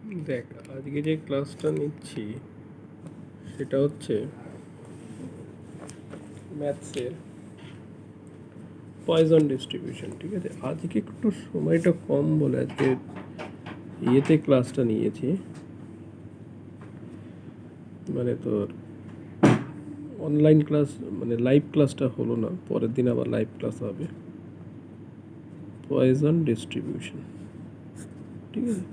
দেখ, আজকে যে ক্লাসটা নিচ্ছি সেটা হচ্ছে ম্যাথসের পয়জন ডিস্ট্রিবিউশন। ঠিক আছে, আজকে একটু সময়টা কম বলে আজকে ইয়েতে ক্লাসটা নিয়েছি, মানে তোর অনলাইন ক্লাস, মানে লাইভ ক্লাসটা হলো না, পরের দিন আবার লাইভ ক্লাস হবে। পয়জন ডিস্ট্রিবিউশন, ঠিক আছে।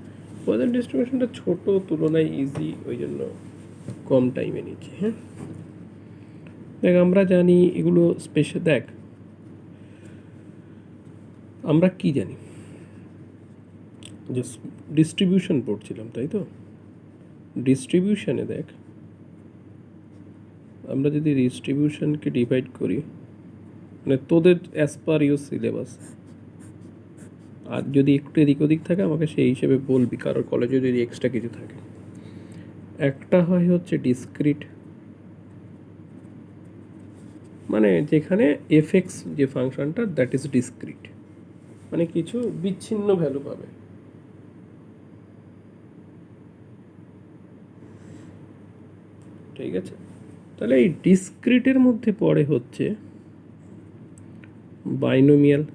পয়জন ডিস্ট্রিবিউশনটা ছোট, তুলনায় ইজি, ওই জন্য কম টাইমে নিচ্ছি। হ্যাঁ, দেখ আমরা জানি এগুলো স্পেশাল। দেখ আমরা কি জানি, যে ডিস্ট্রিবিউশন পড়ছিলাম, তাই তো। ডিস্ট্রিবিউশনে দেখ, আমরা যদি ডিস্ট্রিবিউশনকে ডিভাইড করি, মানে তোদের অ্যাজ পার ইউর সিলেবাস, আর যদি একটু এদিক ওদিক থাকে আমাকে সেই হিসেবে বলবি, কারোর কলেজে যদি এক্সট্রা কিছু থাকে। একটা হয় হচ্ছে ডিসক্রিট, মানে যেখানে এফএক্স যে ফাংশনটা, দ্যাট ইজ ডিসক্রিট, মানে কিছু বিচ্ছিন্ন ভ্যালু পাবে। ঠিক আছে, তাহলে এই ডিসক্রিটের মধ্যে পড়ে হচ্ছে বাইনোমিয়াল।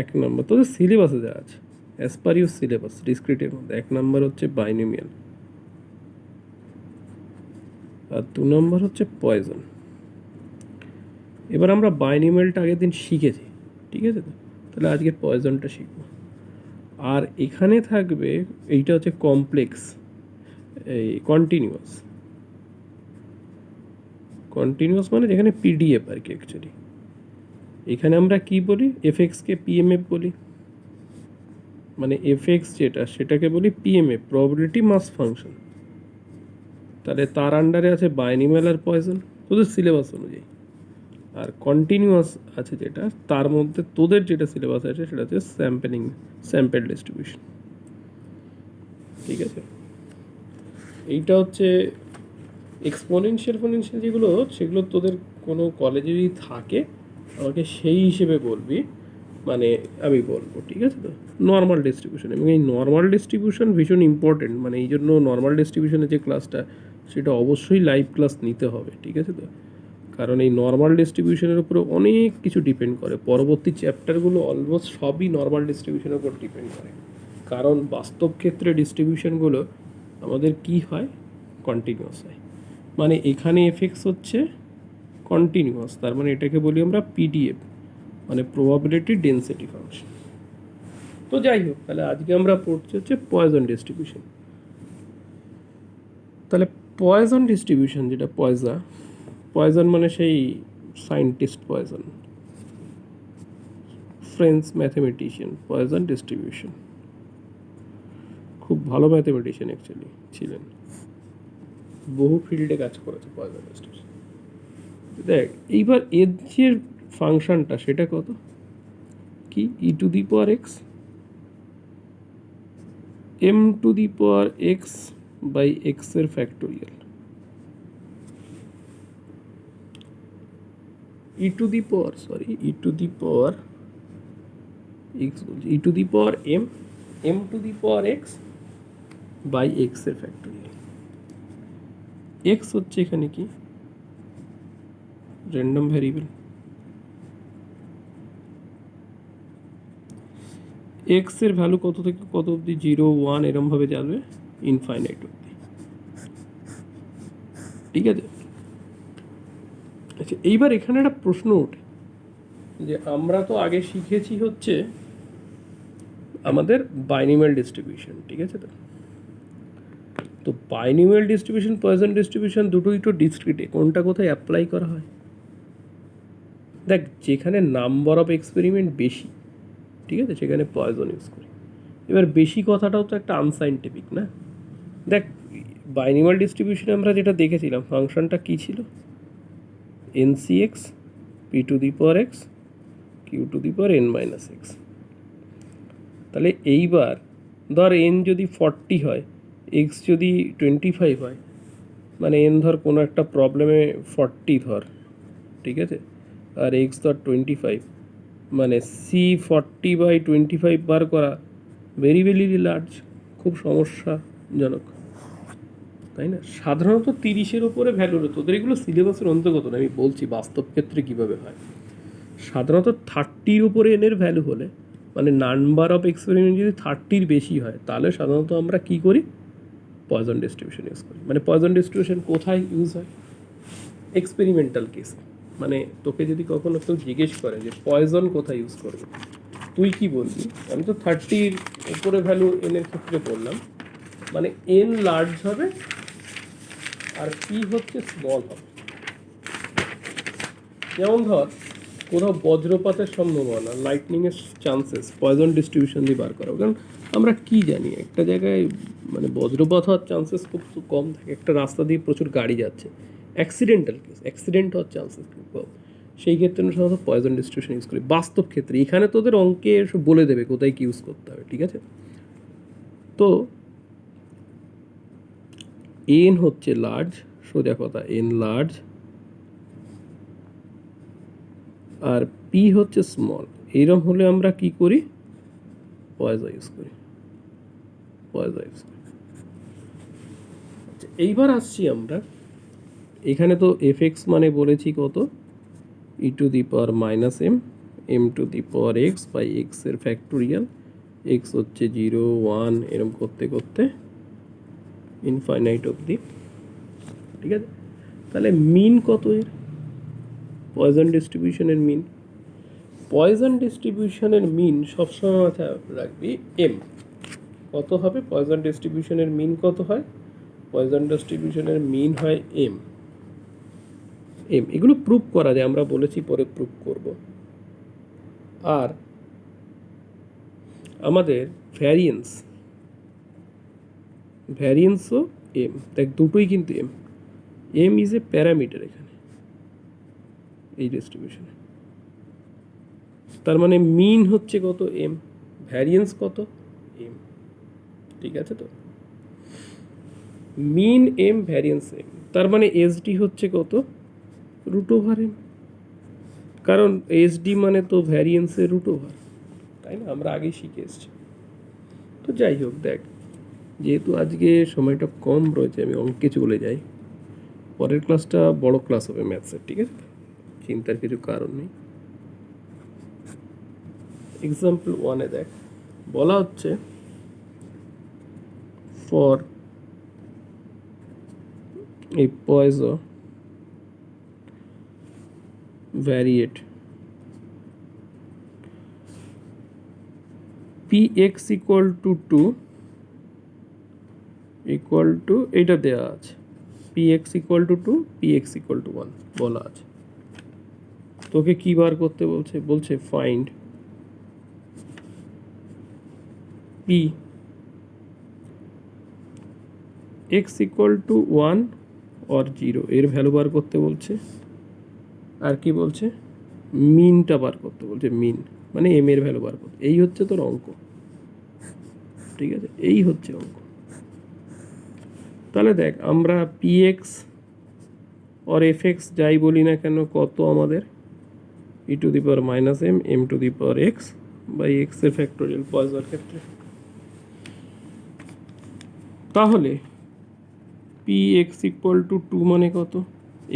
এক নম্বর তোদের সিলেবাসে যা আছে, অ্যাজ পার ইউর সিলেবাস, ডিসক্রিটের মধ্যে এক নম্বর হচ্ছে বাইনোমিয়াল, আর দু নম্বর হচ্ছে পয়জন। এবার আমরা বাইনোমিয়ালটা আগের দিন শিখেছি, ঠিক আছে তো, তাহলে আজকের পয়জনটা শিখব। আর এখানে থাকবে এইটা হচ্ছে কমপ্লেক্স, এই কন্টিনিউয়াস। কন্টিনিউয়াস মানে যেখানে পিডিএফ আর কি অ্যাকচুয়ালি। এখানে আমরা কি বলি, এফএক্সকে পিএমএফ বলি, মানে এফএক্স যেটা সেটাকে বলি পিএমএফ, প্রবাবিলিটি মাস ফাংশন। তাহলে তার আন্ডারে আছে বাইনোমিয়াল আর পয়জন তোদের সিলেবাস অনুযায়ী। আর কন্টিনিউয়াস আছে যেটা, তার মধ্যে তোদের যেটা সিলেবাস আছে সেটা হচ্ছে স্যাম্পল ডিস্ট্রিবিউশন। ঠিক আছে, এইটা হচ্ছে এক্সপোনেনশিয়াল যেগুলো, সেগুলো তোদের কোনো কলেজে যদি থাকে আমাকে সেই হিসেবে বলবি, মানে আমি বলবো। ঠিক আছে তো, নর্মাল ডিস্ট্রিবিউশন, এবং এই নর্মাল ডিস্ট্রিবিউশন ভীষণ ইম্পর্টেন্ট, মানে এই জন্য নর্মাল ডিস্ট্রিবিউশনের যে ক্লাসটা সেটা অবশ্যই লাইভ ক্লাস নিতে হবে। ঠিক আছে তো, কারণ এই নর্মাল ডিস্ট্রিবিউশনের উপরে অনেক কিছু ডিপেন্ড করে, পরবর্তী চ্যাপ্টারগুলো অলমোস্ট সবই নর্মাল ডিস্ট্রিবিউশনের উপর ডিপেন্ড করে। কারণ বাস্তব ক্ষেত্রে ডিস্ট্রিবিউশনগুলো আমাদের কি হয়, কন্টিনিউয়াস হয়। মানে এখানে এফএক্স হচ্ছে কন্টিনিউয়াস, তার মানে এটাকে বলি আমরা পিডিএফ, মানে প্রবাবিলিটি ডেন্সিটি ফাংশন। তো যাই হোক, তাহলে আজকে আমরা পড়ছি হচ্ছে পয়জন ডিস্ট্রিবিউশন। তাহলে পয়জন ডিস্ট্রিবিউশন যেটা, পয়জন মানে সেই scientist poison, French mathematician. Poison distribution খুব ভালো ম্যাথমেটিশিয়ান অ্যাকচুয়ালি ছিলেন, বহু ফিল্ডে কাজ করেছে পয়জন ডিস্ট্রিবিউশন। দেখ এইবার এর যে ফাংশনটা সেটা কত, কি E to the power X M to the power X by X এর factorial. E to the power X, E to the power M to the power X by X এর ফ্যাক্টোরিয়াল। এক্স হচ্ছে এখানে কি, random variable. X এর value কত থেকে কত অবধি, 0 1 এরমভাবে যাবে ইনফাইনাইট অবধি। ঠিক আছে, আচ্ছা এইবার এখানে একটা প্রশ্ন ওঠে, যে আমরা তো আগে শিখেছি হচ্ছে আমাদের বাইনোমিয়াল ডিস্ট্রিবিউশন। ঠিক আছে তো, তো বাইনোমিয়াল ডিস্ট্রিবিউশন, পয়জন ডিস্ট্রিবিউশন দুটোই তো ডিসক্রিটে, কোনটা কোথায় অ্যাপ্লাই করা হয়। দেখ যেখানে নাম্বার অফ এক্সপেরিমেন্ট বেশি, ঠিক আছে, সেখানে পয়জন ইউজ করি। এবার বেশি কথাটাও তো একটা আনসাইন্টিফিক না। দেখ বাইনোমিয়াল ডিস্ট্রিবিউশনে আমরা যেটা দেখেছিলাম, ফাংশনটা কী ছিল, NCX P to the power X Q to the power N minus X. তাহলে এইবার ধর এন যদি 40 হয়, এক্স যদি 25 হয়, মানে এন ধর কোনো একটা প্রবলেমে 40 ধর, ঠিক আছে, আর এক্স ধর 25, মানে C40/25 বার করা ভেরি ভেরি লার্জ, খুব সমস্যাজনক, তাই না? সাধারণত 30-এর উপরে ভ্যালু, তোদের এগুলো সিলেবাসের অন্তর্গত না, আমি বলছি বাস্তব ক্ষেত্রে কীভাবে হয়। সাধারণত 30-র উপরে এনের ভ্যালু হলে, মানে নাম্বার অফ এক্সপেরিমেন্ট যদি 30-র বেশি হয়, তাহলে সাধারণত আমরা কী করি? পয়জন ডিস্ট্রিবিউশন ইউজ করি। মানে পয়জন ডিস্ট্রিবিউশন কোথায় ইউজ হয়? এক্সপেরিমেন্টাল কেসে। মানে তোকে যদি কখনো কেউ জিজ্ঞেস করে যে পয়জন কোথায় ইউজ করবে, তুই কি বলবি? আমি তো 30-র উপরে ভ্যালু এনের ক্ষেত্রে বললাম, মানে এন লার্জ হবে আর পি হচ্ছে স্মল হবে। যেমন ধর কোথাও বজ্রপাতের সম্ভাবনা, লাইটনিংয়ের চান্সেস পয়জন ডিস্ট্রিবিউশন দিয়ে বার করা, কারণ আমরা কি জানি একটা জায়গায় মানে বজ্রপাত হওয়ার চান্সেস খুব কম থাকে, একটা রাস্তা দিয়ে প্রচুর গাড়ি যাচ্ছে, অ্যাক্সিডেন্টাল কেস, অ্যাক্সিডেন্ট হওয়ার চান্সেস খুব কম, সেই ক্ষেত্রে আমরা সাধারণত পয়জন ডিস্ট্রিবিউশন ইউজ করি। বাস্তব ক্ষেত্রে এখানে তোদের অঙ্কে সব বলে দেবে কোথায় কি ইউজ করতে হবে, ঠিক আছে? তো এন হচ্ছে লার্জ, সোজা কথা এন লার্জ, আর পি হচ্ছে স্মল। এইরকম হলে আমরা কি করি? পয়জা ইউজ করি, পয়জা ইউজ করি। আচ্ছা, এইবার আসছি আমরা, এখানে তো এফ এক্স মানে বলেছি কত? E to the power minus M, M to the power X by এক্সের ফ্যাক্টোরিয়াল, এক্স হচ্ছে 0 1 এরকম করতে করতে ইনফাইনাইট অবধি, ঠিক আছে? তাহলে মিন কত এর? পয়জন ডিস্ট্রিবিউশনের মিন, পয়জন ডিস্ট্রিবিউশনের মিন সবসময় মাথায় রাখবি এম। কত হবে পয়জন ডিস্ট্রিবিউশনের মিন? কত হয়? পয়জন ডিস্ট্রিবিউশনের মিন হয় এম। এম এগুলো প্রুভ করা যায়, আমরা বলেছি পরে প্রুভ করব। আর আমাদের ভ্যারিয়েন্স, ভ্যারিয়েন্সও এম, দেখ দুটোই কিন্তু M. M is a parameter এখানে এই ডিস্ট্রিবিউশনে। তার মানে মিন হচ্ছে কত? এম। ভ্যারিয়েন্স কত? এম। ঠিক আছে তো? মিন এম, ভ্যারিয়েন্স এম, তার মানে এসডি হচ্ছে কত? রুট ওভার এম, কারণ এসডি মানে তো ভ্যারিয়েন্সের রুট ওভার, তাই না? আমরা আগেই শিখে এসছি। তো যাই হোক, দেখ যেহেতু আজকে সময়টা কম রয়েছে, আমি অঙ্কে চলে যাই। পরের ক্লাসটা বড় ক্লাস হবে ম্যাথসের, ঠিক আছে? চিন্তার কিছু কারণ নেই। এক্সাম্পল 1-এ দেখ বলা হচ্ছে for a Poisson variate px equal to 2 equal to এটা দেওয়া আছে, px equal to 2 px equal to 1 বলা আছে। তোকে কি বার করতে বলছে? বলছে find p x equal to 1 or 0 এর ভ্যালু বার করতে বলছে। আর কি বলছে? মিনটা বার করতে বলছে, মিন মানে এম এর ভ্যালু বার করতে। এই হচ্ছে তোর অঙ্ক, ঠিক আছে? এই হচ্ছে অঙ্ক। তাহলে দেখ আমরা px or fx যাই বলি না কেন, কত আমাদের? E to the power minus M, M to the power X by X এর ফ্যাক্টোরিয়াল পয়জার ক্ষেত্রে। তাহলে px ইকুয়াল টু 2 মানে কত?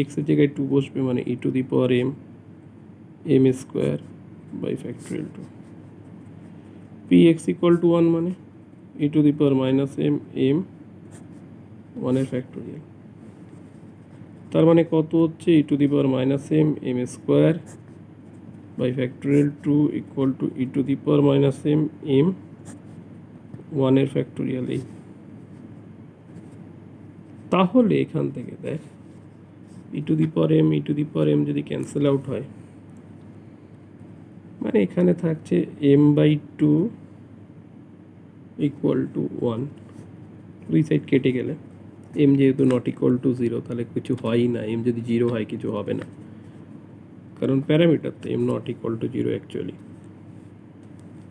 এক্স এর জায়গায় 2 বসবে, মানে E to the power M, M square by factorial 2। px equal to 1 মানে E to the power minus M, M 1 এর ফ্যাক্টোরিয়াল। তার মানে কত হচ্ছে? E to the power minus M, M square by factorial 2 equal to E to the power minus M, M 1 এর factorial. এই তাহলে এখান থেকে দেখ E to the power M, E to the power M যদি ক্যান্সেল আউট হয়, মানে এখানে থাকছে এম বাই 2 ইকুয়াল টু 1। দুই সাইড কেটে গেলে এম যেহেতু নট ইকুয়াল টু 0, তাহলে কিছু হয়ই না। এম যদি 0 হয় কিছু হবে না, কারণ প্যারামিটার তো am not equal to 0 actually.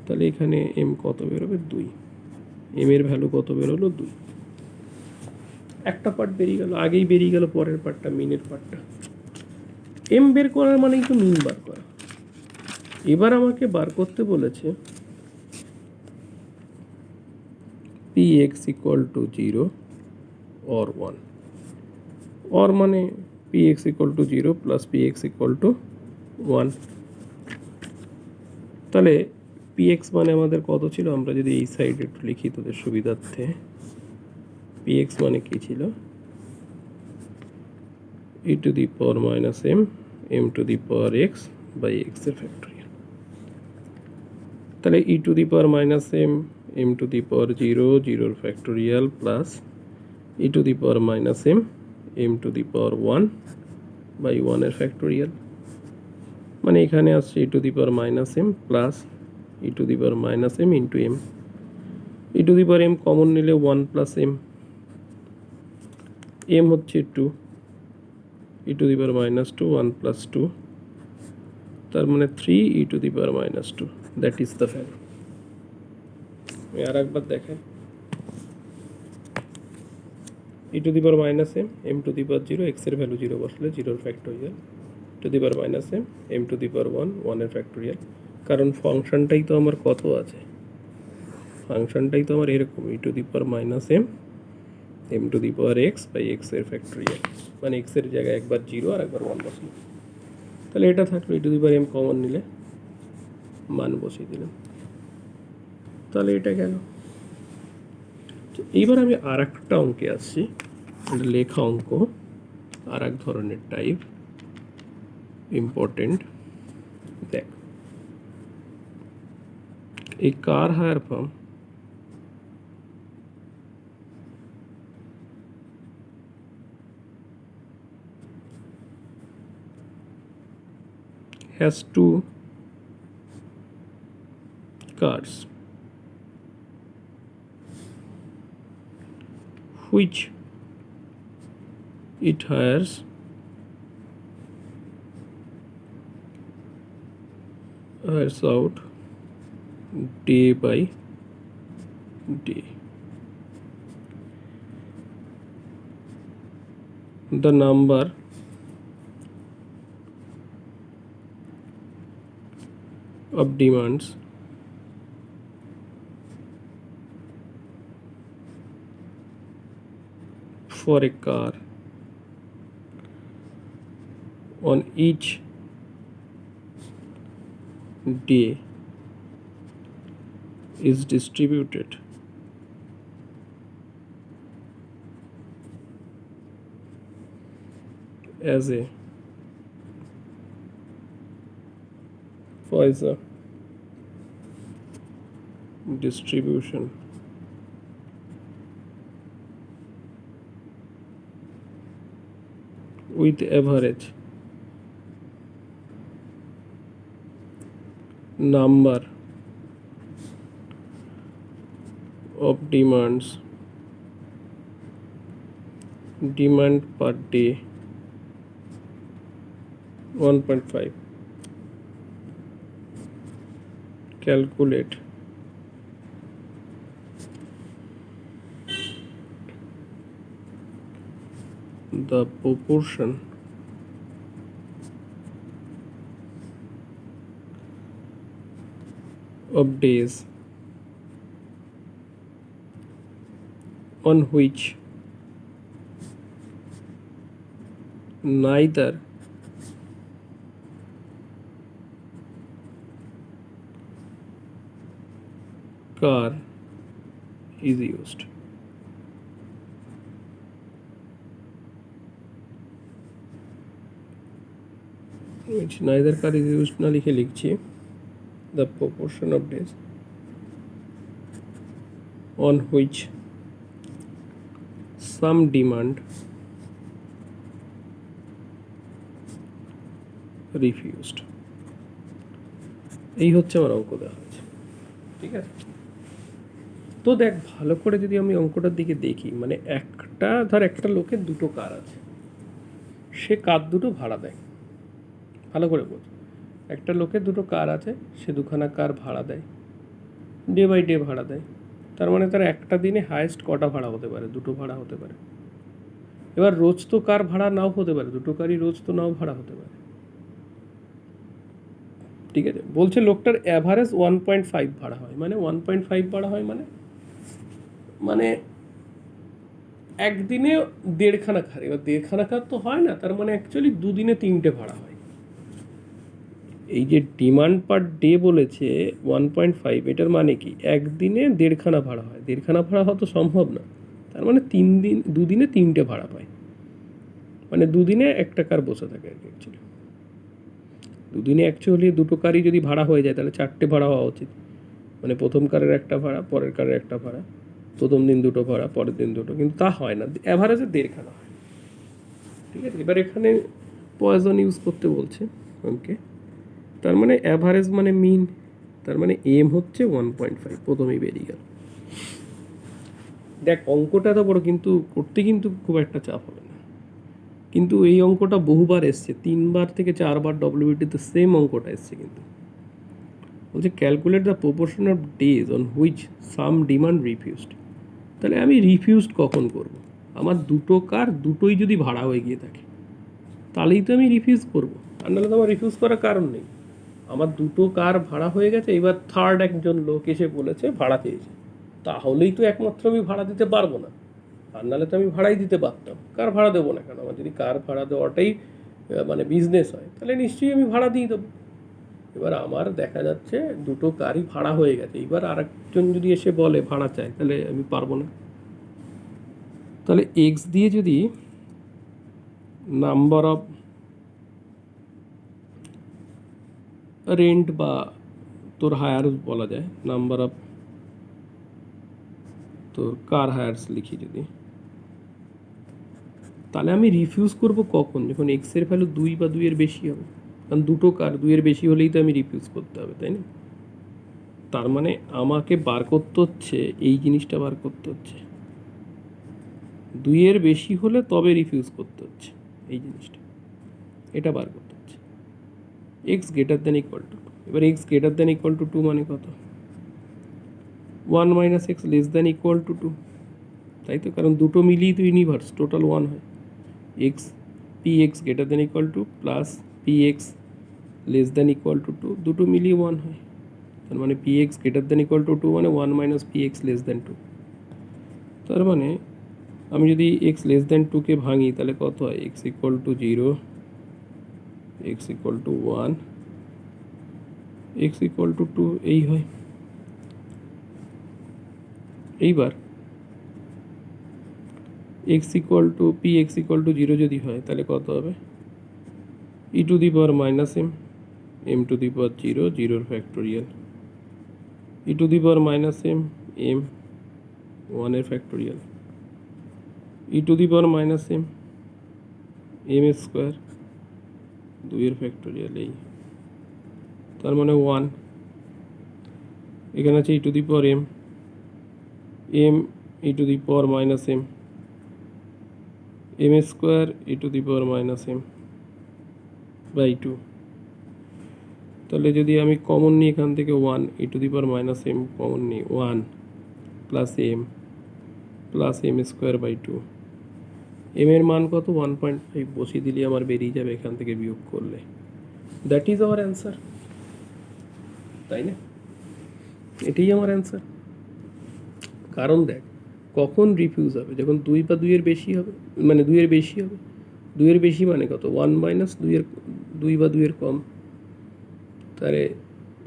তাহলে এখানে এম কত বেরোবে? 2। এম এর ভ্যালু কত বেরোলো? 2। একটা পার্ট বেরিয়ে গেল, আগেই বেরিয়ে গেল পরের পার্টটা, মিনের পার্টটা। এম বের করার মানেই তো মিন বার করা। এবার আমাকে বার করতে বলেছে px equal to 0 or 1 or মানে px equal to 0 plus px equal to 1 তাহলে px মানে আমাদের কত ছিল আমরা যদি এই সাইডে একটু লিখি তোদের সুবিধার্থে px মানে কি ছিল e to the power minus m m to the power x by x এর ফ্যাক্টরিয়াল তাহলে e to the power minus m m to the power 0 0 এর factorial plus e to the power minus m m to the power 1 by 1 এর factorial মানে এখানে আসছে e to the power minus m plus e to the power minus m into m e to the power m common নিলে 1 plus m m হচ্ছে 2 e to the power minus 2 1 plus 2 তার মানে 3 e to the power minus 2 that is the value আমি আরেকবার দেখাই e to the power minus m m to the power 0 x এর value 0 বসলে 0 এর factorial to the power minus m m to the power 1 1 এর factorial কারণ ফাংশনটাই তো আমার কত আছে ফাংশনটাই তো আমার এরকম e to the power minus m m to the power x by x এর ফ্যাক্টরিয়াল মানে x এর জায়গায় একবার 0 আর একবার 1 বসলো তাহলে এটা থাকলো e to the power m common নিলে মান বসিয়ে দিলাম তাহলে এটা গেল এইবার আমি আরেকটা অঙ্কে আসছি এটা লেখা অঙ্ক আর এক ধরনের টাইপ ইম্পর্টেন্ট দেখ a car hire firm has two cars which it hires out day by day. The number of demands for a car on each day is distributed as a Poisson distribution with average number of demand per day 1.5 calculate the proportion of days on which neither car is used. Which neither car is used না লিখে লিখছি the proportion of days on which some demand refused. এই হচ্ছে আমার অঙ্ক দেওয়া হয়েছে ঠিক আছে তো দেখ ভালো করে যদি আমি অঙ্কটার দিকে দেখি মানে একটা লোকের দুটো কার আছে সে কার দুটো ভাড়া দেয় ভালো করে বোঝ একটা লোকের দুটো কার আছে সে দুখানা কার ভাড়া দেয় ডে বাই ডে ভাড়া দেয় তার মানে তার একটা দিনে হায়েস্ট কটা ভাড়া হতে পারে দুটো ভাড়া হতে পারে এবার রোজ তো কার ভাড়া নাও হতে পারে দুটো কারই রোজ তো নাও ভাড়া হতে পারে ঠিক আছে বলছে লোকটার অ্যাভারেজ 1.5 ভাড়া হয় মানে 1.5 ভাড়া হয় মানে মানে একদিনে দেড়খানা খার, এবার দেড়খানা খার তো হয় না, তার মানে অ্যাকচুয়ালি দুদিনে 3টে ভাড়া হয়। এই যে ডিমান্ড পার ডে বলেছে 1.5, এটার মানে কি একদিনে দেড়খানা ভাড়া হয়, দেড়খানা ভাড়া হওয়া তো সম্ভব না, তার মানে দুদিনে 3টে ভাড়া পায়, মানে দুদিনে একটা কার বসে থাকে আর কি। অ্যাকচুয়ালি দুদিনে অ্যাকচুয়ালি দুটো কারই যদি ভাড়া হয়ে যায় তাহলে 4টে ভাড়া হওয়া উচিত, মানে প্রথম কারের একটা ভাড়া, পরের কারের একটা ভাড়া, প্রথম দিন দুটো ভাড়া, পরের দিন দুটো, কিন্তু তা হয় না, অ্যাভারেজে দেড়খানা হয়। ঠিক আছে, এবার এখানে পয়জন ইউজ করতে বলছে। ওকে, তার মানে অ্যাভারেজ মানে মিন, তার মানে এম হচ্ছে 1.5, প্রথমেই বেরিয়ে গেল। দেখ অঙ্কটা তো বড়, কিন্তু করতে কিন্তু খুব একটা চাপ হবে না, কিন্তু এই অঙ্কটা বহুবার এসছে, 3বার থেকে 4বার ডব্লিউবিটিতে সেম অঙ্কটা এসছে। কিন্তু বলছে calculate the proportion of days on which some demand refused. তাহলে আমি রিফিউজড কখন করব? আমার দুটো কার দুটোই যদি ভাড়া হয়ে গিয়ে থাকে তাহলেই তো আমি রিফিউজ করব, আর নাহলে তো আমার রিফিউজ করার কারণ নেই। আমার দুটো কার ভাড়া হয়ে গেছে, এবার থার্ড একজন লোক এসে বলেছে ভাড়া চেয়েছে, তাহলেই তো একমাত্র আমি ভাড়া দিতে পারবো না, আর নাহলে তো আমি ভাড়াই দিতে পারতাম। কার ভাড়া দেবো না কেন? আমার যদি কার ভাড়া দেওয়াটাই মানে বিজনেস হয় তাহলে নিশ্চয়ই আমি ভাড়া দিয়ে দেবো। এবার আমার দেখা যাচ্ছে দুটো কারই ভাড়া হয়ে গেছে, এবার আরেকজন যদি এসে বলে ভাড়া চায় তাহলে আমি পারবো না। তাহলে এক্স দিয়ে যদি নাম্বার অফ রেন্ট বা তোর হায়ার বলা যায়, নাম্বার অফ তোর কার হায়ার্স লিখি যদি, তাহলে আমি রিফিউজ করব কখন? যখন এক্সের ভ্যালু 2 বা 2-এর বেশি হবে, কারণ দুটো কার 2-এর বেশি হলেই তো আমি রিফিউজ করতে হবে, তাই না? তার মানে আমাকে বার করতে হচ্ছে, এই জিনিসটা বার করতে হচ্ছে, 2-এর বেশি হলে তবে রিফিউজ করতে হচ্ছে, এই জিনিসটা, এটা বার করতে হচ্ছে। X greater than equal to, এবার X greater than equal to 2 মানে কত? 1 minus X less than equal to 2, তাই তো? কারণ দুটো মিলিয়ে তো ইউনিভার্স, টোটাল 1 হয়। X P x greater than equal two plus P x less than equal to 2, দুটো মিলিয়ে 1 হয়। তার মানে P x greater than equal to 2 মানে 1 minus P x less than 2। তার মানে আমি যদি এক্স লেস দ্যান 2কে ভাঙি তাহলে কত হয়? X equal to 0, X equal to 1, X equal to 2, এই হয়। এইবার X equal to P X equal to 0 যদি হয় তাহলে কত হবে? E to the power minus M, M to the power 0, 0-এর factorial, E to the power minus M, M 1-এর factorial, E to the power minus M, M square 2-এর factorial, এই। তার মানে 1, এখানে আছে ই to the power M, M E to the power minus M, M square E to the power minus M by 2। তাহলে যদি আমি কমন নিই এখান থেকে 1, E to the power minus M common নিই, 1 plus M square by 2, M এর মান কত? 1.5 বসিয়ে দিলে আমার বেরিয়ে যাবে এখান থেকে বিয়োগ করলে। দ্যাট ইজ আওয়ার অ্যান্সার, তাই না? এটাই আমার অ্যান্সার। কারণ দেখ কখন রিফিউজ হবে? যখন 2 বা 2-এর বেশি হবে, মানে 2-এর বেশি হবে। 2-এর বেশি মানে কত? 1 মাইনাস 2 বা 2-এর কম। তাহলে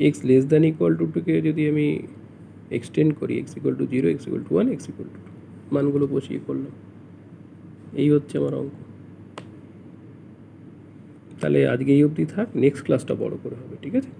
X less than equal to 2কে যদি আমি এক্সটেন্ড করি, X equal to 0, X equal to 1, X equal to 2, মানগুলো বসিয়ে করলাম, এই হচ্ছে আমার অঙ্ক। তাহলে আজকে এই অবধি থাক, নেক্সট ক্লাসটা বড় করে হবে, ঠিক আছে?